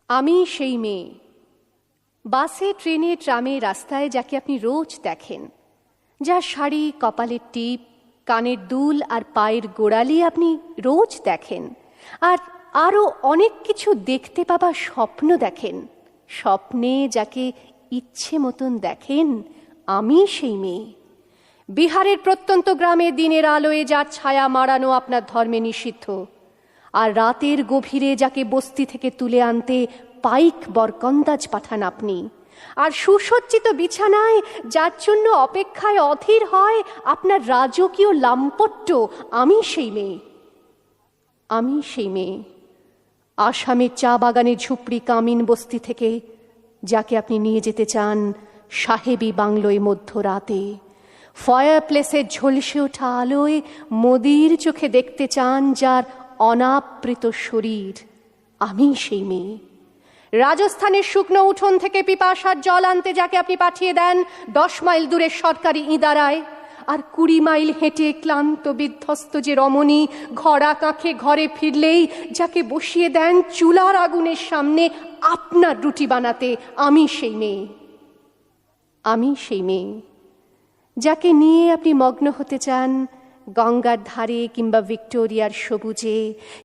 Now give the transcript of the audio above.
আমি সেই মেয়ে। বাসে, ট্রেনে, ট্রামে, রাস্তায় যাকে আপনি রোজ দেখেন, যার শাড়ি, কপালের টিপ, কানের দুল আর পায়ের গোড়ালি আপনি রোজ দেখেন, আর আরও অনেক কিছু দেখতে পাবার স্বপ্ন দেখেন। স্বপ্নে যাকে ইচ্ছে মতন দেখেন, আমি সেই মেয়ে। বিহারের প্রত্যন্ত গ্রামে দিনের আলোয় যার ছায়া মাড়ানো আপনার ধর্মে নিষিদ্ধ, আর রাতের গভীরে যাকে বস্তি থেকে তুলে আনতে পাইক বরকন্দাজ পাঠান আপনি, আর সুসজ্জিত বিছানায় যার জন্য অপেক্ষায় অধীর হয় আপনার রাজকীয় লাম্পট্য, আমি সেই মেয়ে। আমি সেই মেয়ে। আসামের চা বাগানে ঝুপড়ি কামিন বস্তি থেকে যাকে আপনি নিয়ে যেতে চান সাহেবী বাংলোয় মধ্যরাতে, ফায়ার প্লেসের ঝলসে ওঠা আলোয় মোদির চোখে দেখতে চান যার অনাবৃত শরীর, আমি সেই মেয়ে। রাজস্থানের শুকনো উঠোন থেকে পিপাসার জল আনতে যাকে আপনি পাঠিয়ে দেন 10 মাইল দূরের সরকারি ইদারায়, আর 20 মাইল হেঁটে ক্লান্ত বিধ্বস্ত যে রমণী ঘরা কাঁখে ঘরে ফিরলেই যাকে বসিয়ে দেন চুলার আগুনের সামনে আপনার রুটি বানাতে, আমি সেই মেয়ে। আমি সেই মেয়ে যাকে নিয়ে আপনি মগ্ন হতে চান গঙ্গার ধারে কিংবা ভিক্টোরিয়ার সবুজে,